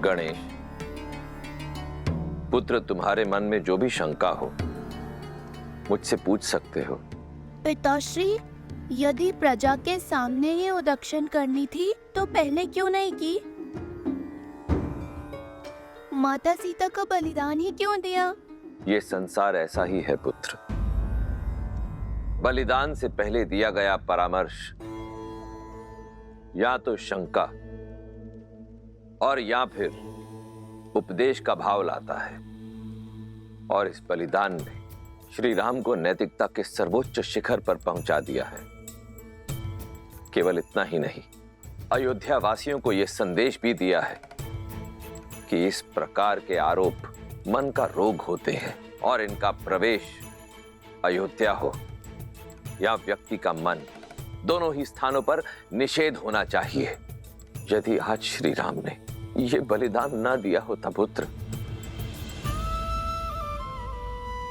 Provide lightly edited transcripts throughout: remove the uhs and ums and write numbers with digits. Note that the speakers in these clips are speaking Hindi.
गणेश, पुत्र, तुम्हारे मन में जो भी शंका हो मुझसे पूछ सकते हो। पिताश्री, यदि प्रजा के सामने ये उदक्षिण करनी थी तो पहले क्यों नहीं की? माता सीता का बलिदान ही क्यों दिया? ये संसार ऐसा ही है पुत्र। बलिदान से पहले दिया गया परामर्श या तो शंका और या फिर उपदेश का भाव लाता है, और इस बलिदान ने श्री राम को नैतिकता के सर्वोच्च शिखर पर पहुंचा दिया है। केवल इतना ही नहीं, अयोध्या वासियों को यह संदेश भी दिया है कि इस प्रकार के आरोप मन का रोग होते हैं और इनका प्रवेश अयोध्या हो या व्यक्ति का मन, दोनों ही स्थानों पर निषेध होना चाहिए। यदि आज श्री राम ने यह बलिदान न दिया होता पुत्र,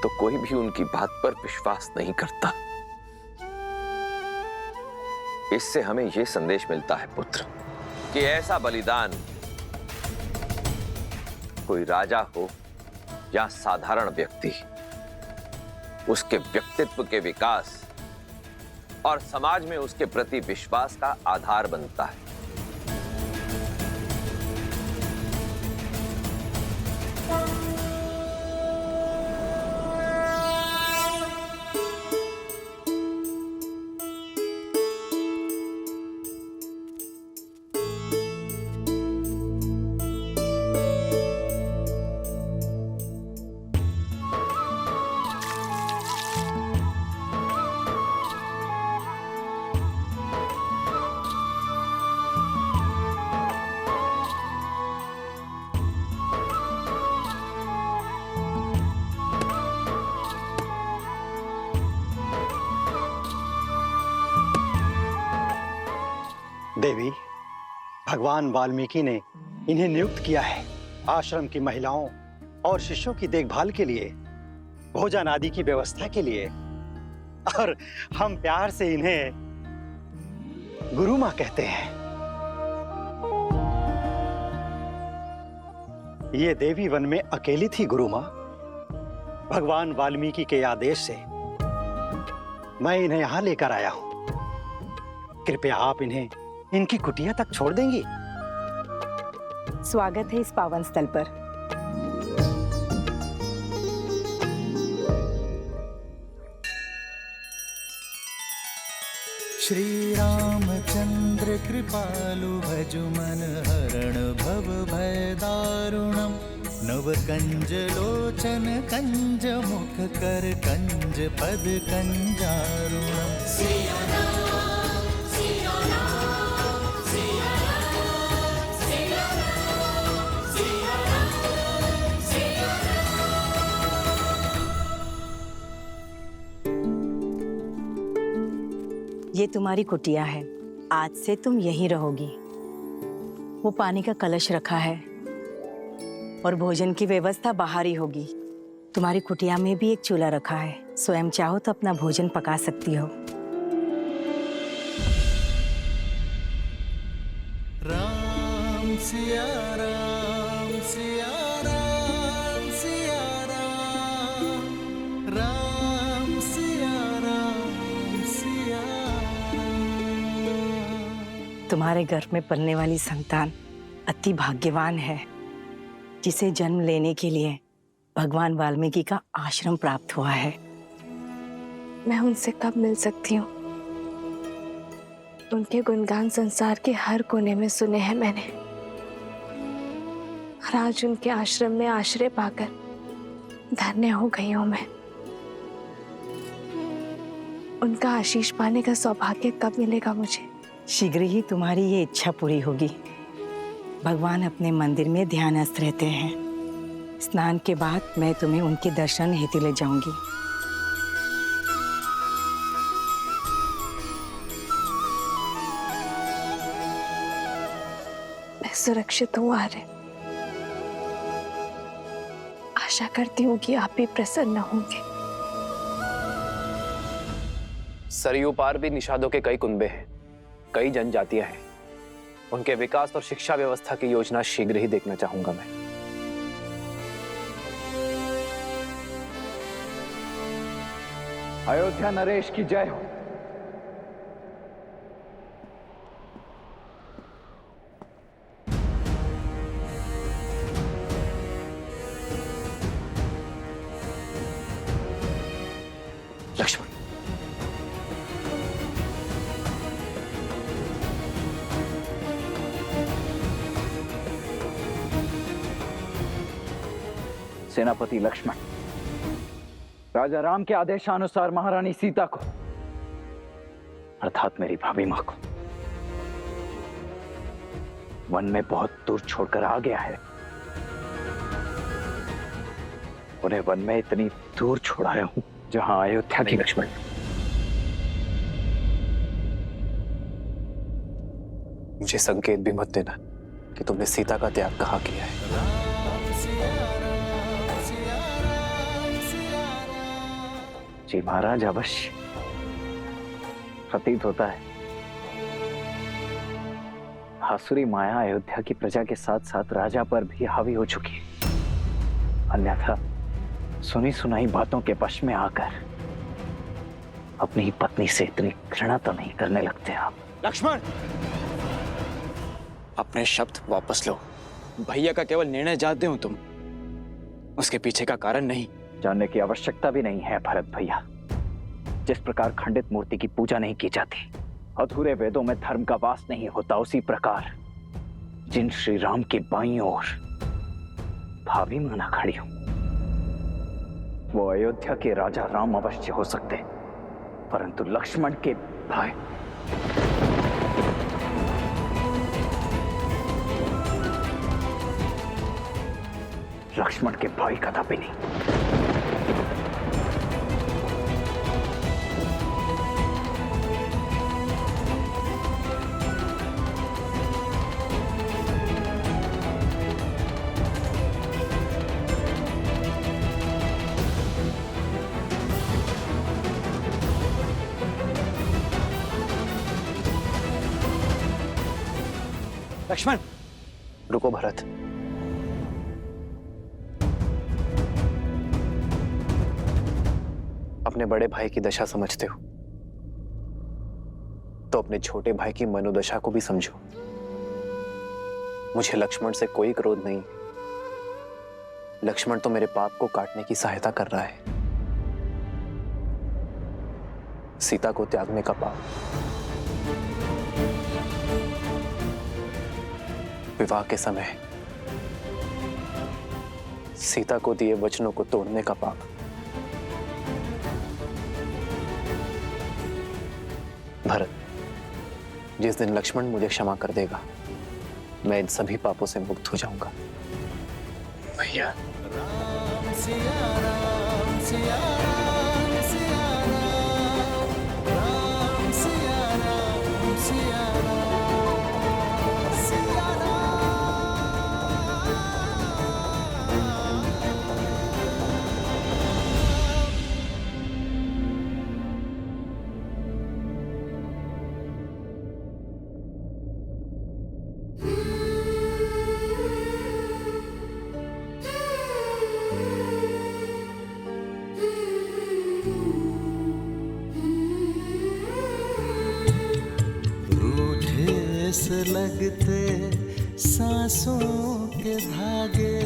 तो कोई भी उनकी बात पर विश्वास नहीं करता। इससे हमें यह संदेश मिलता है पुत्र कि ऐसा बलिदान कोई राजा हो या साधारण व्यक्ति, उसके व्यक्तित्व के विकास और समाज में उसके प्रति विश्वास का आधार बनता है। देवी, भगवान वाल्मीकि ने इन्हें नियुक्त किया है आश्रम की महिलाओं और शिष्यों की देखभाल के लिए, भोजन आदि की व्यवस्था के लिए, और हम प्यार से इन्हें गुरु मां कहते हैं। ये देवी वन में अकेली थी गुरु मां। भगवान वाल्मीकि के आदेश से मैं इन्हें यहां लेकर आया हूं। कृपया आप इन्हें इनकी कुटिया तक छोड़ देंगी? स्वागत है इस पावन स्थल पर। श्री रामचंद्र कृपालु भजु मन हरण भव भय दारुणम, नव कंज लोचन कंज मुख कर कंज पद कंजारुणम। ये तुम्हारी कुटिया है, आज से तुम यहीं रहोगी। वो पानी का कलश रखा है और भोजन की व्यवस्था बाहर ही होगी। तुम्हारी कुटिया में भी एक चूल्हा रखा है, स्वयं चाहो तो अपना भोजन पका सकती हो। राम सिया राम सिया राम सिया राम, राम सिया राम सिया राम। तुम्हारे घर में पलने वाली संतान अति भाग्यवान है, जिसे जन्म लेने के लिए भगवान वाल्मीकि का आश्रम प्राप्त हुआ है। मैं उनसे कब मिल सकती हूँ? उनके गुणगान संसार के हर कोने में सुने हैं मैंने, और आज उनके आश्रम में आश्रय पाकर धन्य हो गई हूँ मैं। उनका आशीष पाने का सौभाग्य कब मिलेगा मुझे? शीघ्र ही तुम्हारी ये इच्छा पूरी होगी। भगवान अपने मंदिर में ध्यानस्थ रहते हैं। स्नान के बाद मैं तुम्हें उनके दर्शन हेतु ले जाऊंगी। मैं सुरक्षित हूँ आर्य। आशा करती हूँ कि आप भी प्रसन्न होंगे। सरयू पार भी निषादों के कई कुनबे हैं, कई जनजातियां हैं। उनके विकास और शिक्षा व्यवस्था की योजना शीघ्र ही देखना चाहूंगा मैं। अयोध्या नरेश की जय हो। लक्ष्मण, सेनापति लक्ष्मण, राजा राम के आदेशानुसार महारानी सीता को अर्थात मेरी भाभी मां को वन में बहुत दूर छोड़कर आ गया है। उन्हें वन में इतनी दूर छोड़ाया हूं जहां अयोध्या की। लक्ष्मण, मुझे संकेत भी मत देना कि तुमने सीता का त्याग कहाँ किया है। जी महाराज, अवश्य प्रतीत होता है आसुरी माया अयोध्या की प्रजा के साथ साथ राजा पर भी हावी हो चुकी है। अन्यथा सुनी सुनाई बातों के वश में आकर अपनी ही पत्नी से इतनी घृणा तो नहीं करने लगते आप। लक्ष्मण, अपने शब्द वापस लो। भैया का केवल निर्णय जानते हो तुम, उसके पीछे का कारण नहीं। जानने की आवश्यकता भी नहीं है भरत भैया। जिस प्रकार खंडित मूर्ति की पूजा नहीं की जाती, अधूरे वेदों में धर्म का वास नहीं होता, उसी प्रकार जिन श्री राम की बाईं ओर भाभी माना खड़ी हूं, वो अयोध्या के राजा राम अवश्य हो सकते, परंतु लक्ष्मण के भाई कदापि नहीं। लक्ष्मण, रुको भरत। अपने बड़े भाई की दशा समझते हो तो अपने छोटे भाई की मनोदशा को भी समझो। मुझे लक्ष्मण से कोई क्रोध नहीं। लक्ष्मण तो मेरे पाप को काटने की सहायता कर रहा है। सीता को त्यागने का पाप, विवाह के समय सीता को दिए वचनों को तोड़ने का पाप, भरत, जिस दिन लक्ष्मण मुझे क्षमा कर देगा, मैं इन सभी पापों से मुक्त हो जाऊंगा। भैया, राम सिया राम सिया राम सिया राम, राम सिया राम सिया राम सिया राम। रूठे से लगते सांसों के धागे,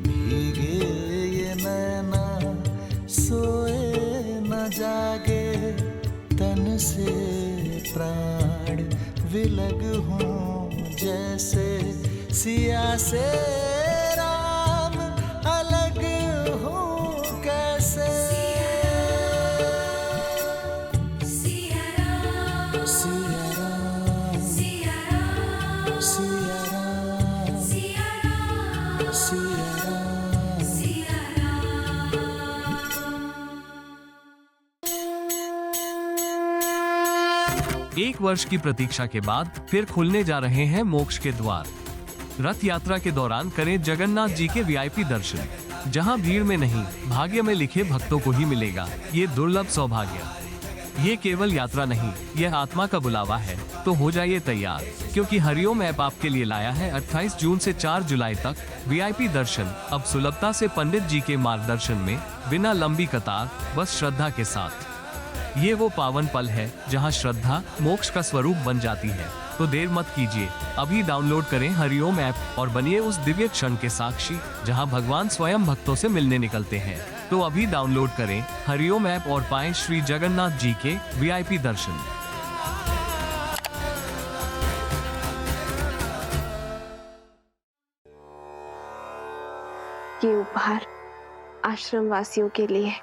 भीगे ये नैना सोए न जागे, तन से प्राण विलग हों जैसे सिया से राम अलग हों कैसे। सिया राम सिया राम सिया राम सिया राम सिया राम सिया राम। एक वर्ष की प्रतीक्षा के बाद फिर खुलने जा रहे हैं मोक्ष के द्वार। रथ यात्रा के दौरान करें जगन्नाथ जी के वीआईपी दर्शन, जहां भीड़ में नहीं भाग्य में लिखे भक्तों को ही मिलेगा ये दुर्लभ सौभाग्य। ये केवल यात्रा नहीं, यह आत्मा का बुलावा है। तो हो जाइए तैयार, क्योंकि हरिओम ऐप आपके लिए लाया है 28 जून से 4 जुलाई तक वीआईपी दर्शन। अब सुलभता से पंडित जी के मार्गदर्शन में, बिना लंबी कतार, बस श्रद्धा के साथ। ये वो पावन पल है जहां श्रद्धा मोक्ष का स्वरूप बन जाती है। तो देर मत कीजिए, अभी डाउनलोड करें हरिओम ऐप और बनिए उस दिव्य क्षण के साक्षी जहां भगवान स्वयं भक्तों से मिलने निकलते हैं। तो अभी डाउनलोड करें हरिओम ऐप और पाएं श्री जगन्नाथ जी के वीआईपी दर्शन। ये उपहार आश्रम वासियों के लिए है,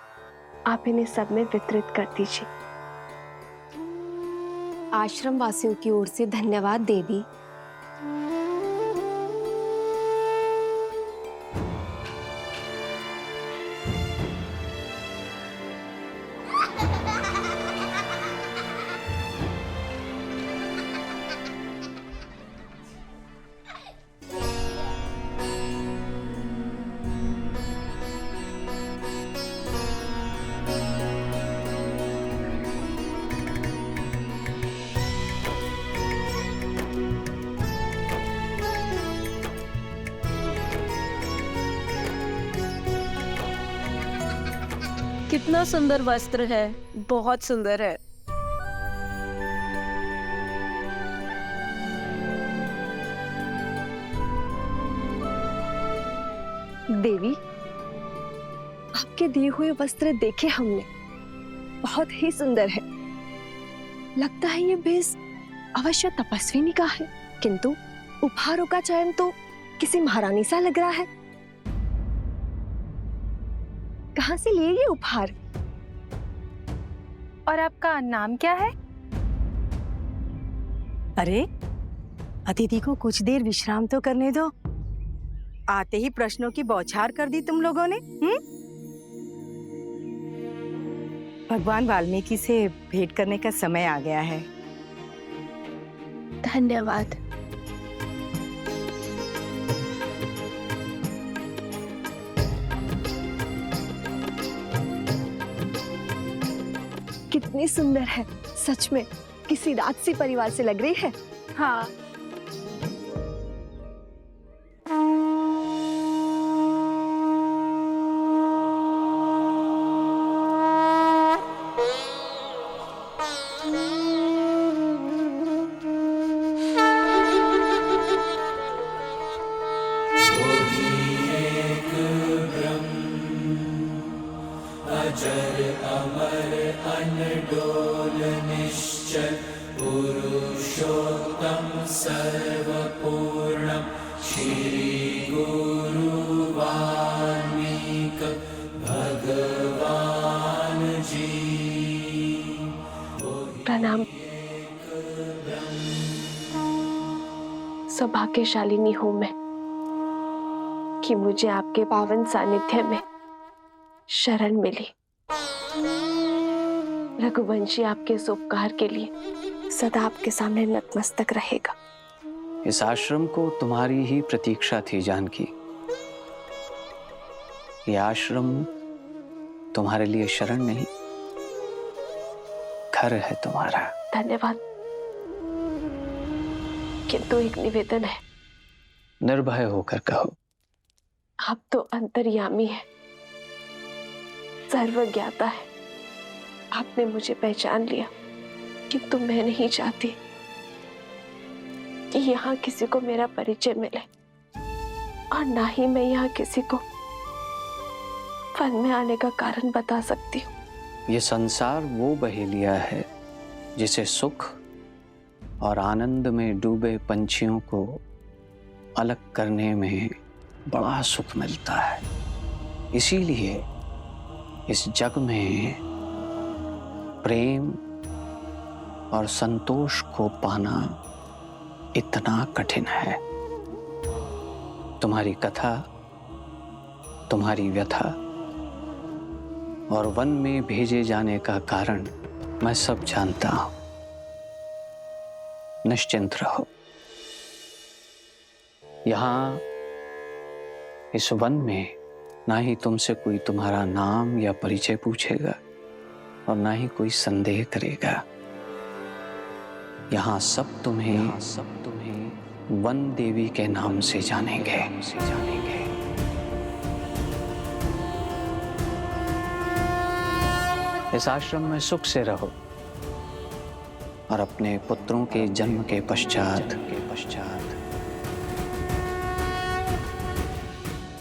आप इन्हें सब में वितरित कर दीजिए। आश्रम वासियों की ओर से धन्यवाद देवी। कितना सुंदर वस्त्र है, बहुत सुंदर है। देवी, आपके दिए हुए वस्त्र देखे हमने, बहुत ही सुंदर है। लगता है ये भेष अवश्य तपस्विनी का है, किंतु उपहारों का चयन तो किसी महारानी सा लग रहा है। कहाँ से लिए ये उपहार? और आपका नाम क्या है? अरे, अतिथि को कुछ देर विश्राम तो करने दो। आते ही प्रश्नों की बौछार कर दी तुम लोगों ने। भगवान वाल्मीकि से भेंट करने का समय आ गया है। धन्यवाद। कितनी सुंदर है, सच में किसी राजसी परिवार से लग रही है। हाँ, प्रणाम। सौभाग्यशालिनी हूं मैं कि मुझे आपके पावन सानिध्य में शरण मिली। रघुवंशी आपके इस उपकार के लिए सदा आपके सामने नतमस्तक रहेगा। इस आश्रम को तुम्हारी ही प्रतीक्षा थी जानकी। ये आश्रम तुम्हारे लिए शरण नहीं, घर है तुम्हारा। धन्यवाद, किंतु एक निवेदन है। निर्भय होकर कहो। आप तो अंतर्यामी है, सर्वज्ञाता है। आपने मुझे पहचान लिया, किंतु मैं नहीं चाहती कि यहाँ किसी को मेरा परिचय मिले, और ना ही मैं यहाँ किसी को वन में आने का कारण बता सकती हूँ। ये संसार वो बहेलिया है जिसे सुख और आनंद में डूबे पंछियों को अलग करने में बड़ा सुख मिलता है। इसीलिए इस जग में प्रेम और संतोष को पाना इतना कठिन है। तुम्हारी कथा, तुम्हारी व्यथा और वन में भेजे जाने का कारण मैं सब जानता हूं। निश्चिंत रहो। यहां इस वन में ना ही तुमसे कोई तुम्हारा नाम या परिचय पूछेगा और ना ही कोई संदेह करेगा। यहाँ सब तुम्हें वन देवी के नाम से जानेंगे। इस आश्रम में सुख से रहो और अपने पुत्रों के जन्म के पश्चात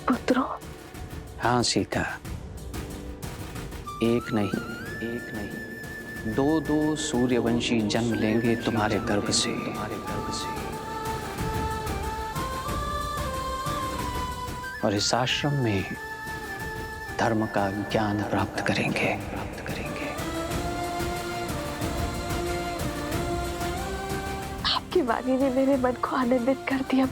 पुत्रों? हाँ सीता, एक नहीं दो सूर्यवंशी जन्म लेंगे तुम्हारे गर्भ से। और इस आश्रम में धर्म का ज्ञान प्राप्त करेंगे। आपकी वाणी ने मेरे मन को आनंदित कर दिया।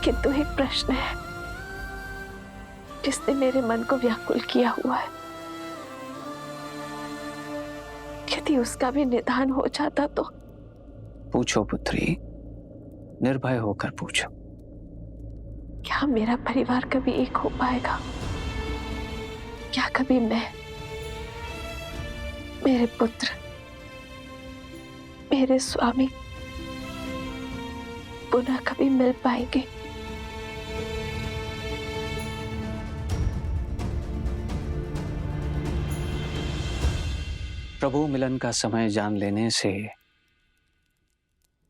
किंतु एक प्रश्न है जिसने मेरे मन को व्याकुल किया हुआ है। यदि उसका भी निदान हो जाता तो। पूछो पुत्री, निर्भय होकर पूछो। क्या मेरा परिवार कभी एक हो पाएगा? क्या कभी मैं, मेरे पुत्र, मेरे स्वामी पुनः कभी मिल पाएंगे? प्रभु मिलन का समय जान लेने से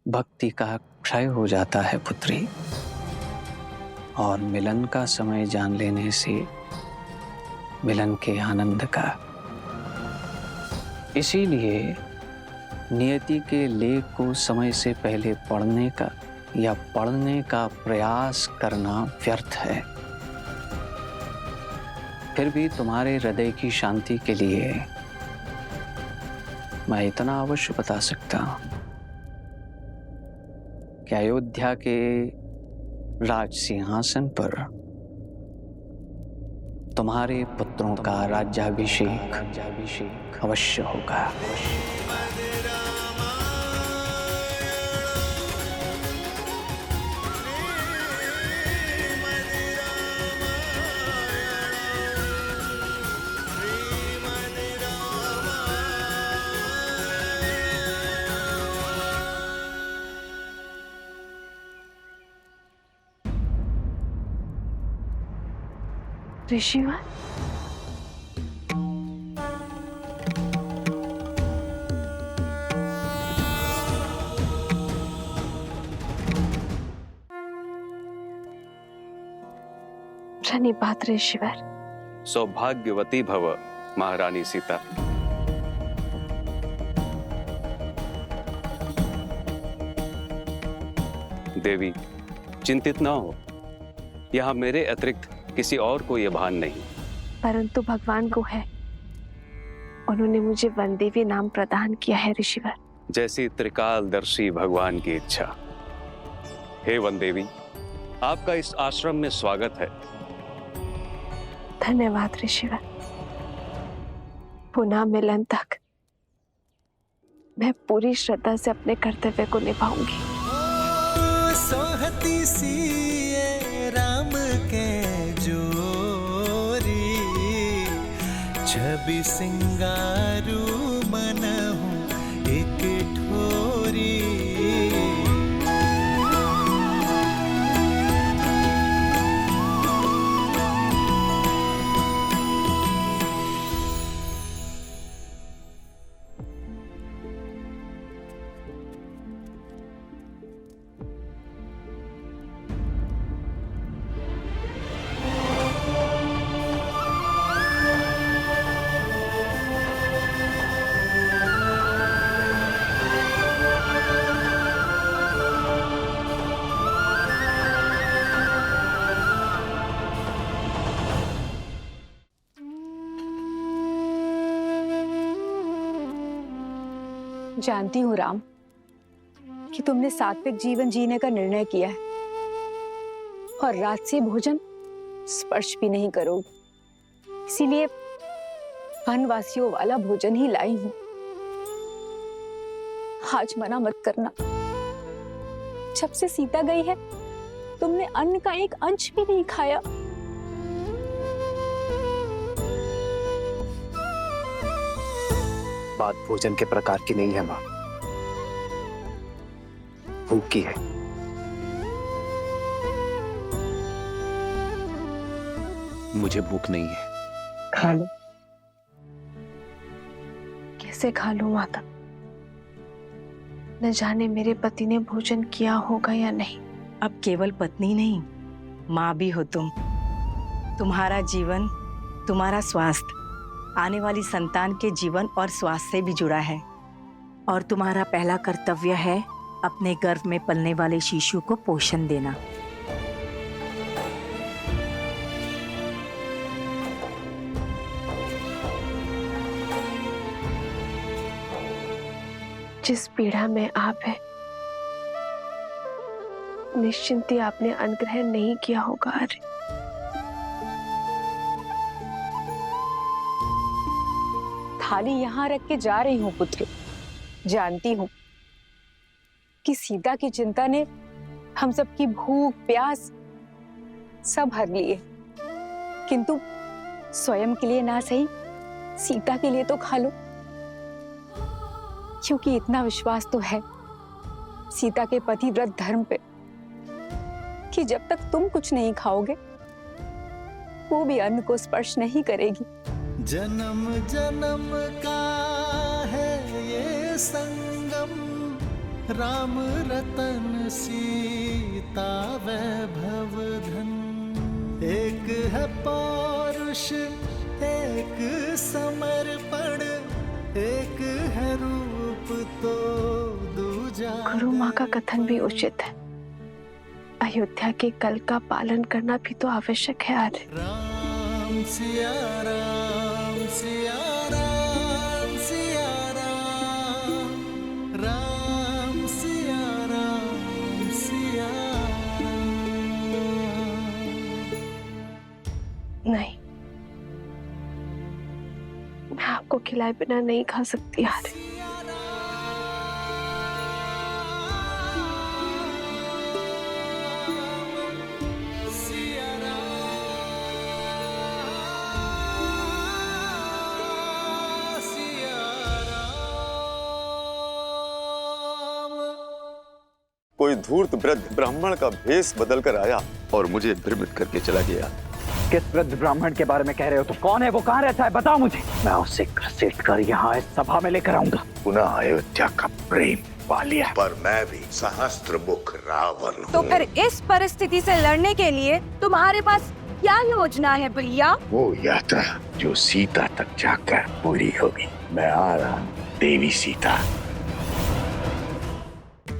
भक्ति का क्षय हो जाता है पुत्री, और मिलन का समय जान लेने से मिलन के आनंद का। इसीलिए नियति के लेख को समय से पहले पढ़ने का या पढ़ने का प्रयास करना व्यर्थ है। फिर भी तुम्हारे हृदय की शांति के लिए मैं इतना अवश्य बता सकता हूं कि अयोध्या के राज सिंहासन पर तुम्हारे पुत्रों का राज्याभिषेक अवश्य होगा। ऋषिवर, धन्यवाद ऋषिवर। सौभाग्यवती भव महारानी सीता। देवी, चिंतित ना हो, यहाँ मेरे अतिरिक्त किसी और को यह भान नहीं। परंतु भगवान को है, उन्होंने मुझे वनदेवी नाम प्रदान किया है ऋषिवर। जैसी त्रिकालदर्शी भगवान की इच्छा। हे वनदेवी, आपका इस आश्रम में स्वागत है। धन्यवाद ऋषिवर। पुनः मिलन तक मैं पूरी श्रद्धा से अपने कर्तव्य को निभाऊंगी। सोहती सी राम के जोरी, छवि सिंगारू मनहु एक ठोरी। जानती हूँ राम कि तुमने सात्विक जीवन जीने का निर्णय किया है और राजसी भोजन स्पर्श भी नहीं करोगे, इसीलिए वनवासियों वाला भोजन ही लाई हूँ। आज मना मत करना। जब से सीता गई है तुमने अन्न का एक अंश भी नहीं खाया। बात भोजन के प्रकार की नहीं है माँ, भूख की है। मुझे भूख नहीं है। खा लो। कैसे खा लूं माता? न जाने मेरे पति ने भोजन किया होगा या नहीं। अब केवल पत्नी नहीं, माँ भी हो तुम। तुम्हारा जीवन, तुम्हारा स्वास्थ्य आने वाली संतान के जीवन और स्वास्थ्य से भी जुड़ा है, और तुम्हारा पहला कर्तव्य है अपने गर्भ में पलने वाले शिशु को पोषण देना। जिस पीड़ा में आप है, निश्चिंत ही आपने अनुग्रह नहीं किया होगा। अरे थाली यहाँ रख के जा रही हूँ पुत्र। जानती हूँ कि सीता की चिंता ने हम सबकी भूख प्यास सब हर लिए, किंतु स्वयं के लिए ना सही, सीता के लिए तो खा लो, क्योंकि इतना विश्वास तो है सीता के पतिव्रत धर्म पे कि जब तक तुम कुछ नहीं खाओगे वो भी अन्न को स्पर्श नहीं करेगी। जन्म जन्म का है ये संगम, राम रतन सीता वैभव धन। एक है पौरुष, एक समर्पण, एक है रूप तो दूजा। गुरु माँ का कथन भी उचित है, अयोध्या के कल का पालन करना भी तो आवश्यक है। अरे राम सिया राम सिया राम सिया राम, राम सिया राम सिया राम। नहीं, मैं आपको खिलाए बिना नहीं खा सकती। यार कोई धूर्त वृद्ध ब्राह्मण का भेष बदलकर आया और मुझे भ्रमित करके चला गया। किस वृद्ध ब्राह्मण के बारे में कह रहे हो? तुम कौन है? वो कहाँ रहता है? बताओ मुझे, मैं उसे घसीट कर यहाँ इस सभा में लेकर आऊंगा। पुनः अयोध्या का प्रेम पा लिया, पर मैं भी सहस्त्र मुख रावण हूँ। तो फिर इस परिस्थिति से लड़ने के लिए तुम्हारे पास क्या योजना है भैया? वो यात्रा जो सीता तक जाकर पूरी होगी। मैं आ रहा हूँ देवी सीता।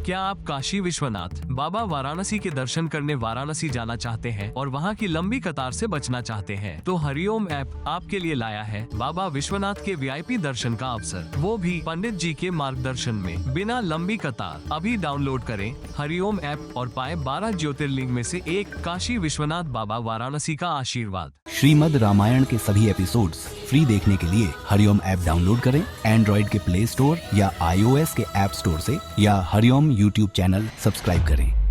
क्या आप काशी विश्वनाथ बाबा वाराणसी के दर्शन करने वाराणसी जाना चाहते हैं और वहां की लंबी कतार से बचना चाहते हैं? तो हरिओम ऐप आपके लिए लाया है बाबा विश्वनाथ के वीआईपी दर्शन का अवसर, वो भी पंडित जी के मार्गदर्शन में, बिना लंबी कतार। अभी डाउनलोड करें हरिओम ऐप और पाएं 12 ज्योतिर्लिंग में से एक काशी विश्वनाथ बाबा वाराणसी का आशीर्वाद। श्रीमद् रामायण के सभी एपिसोड्स फ्री देखने के लिए हरिओम ऐप डाउनलोड करें एंड्रॉइड के प्ले स्टोर या iOS के ऐप स्टोर से, या हरिओम यूट्यूब चैनल सब्सक्राइब करें।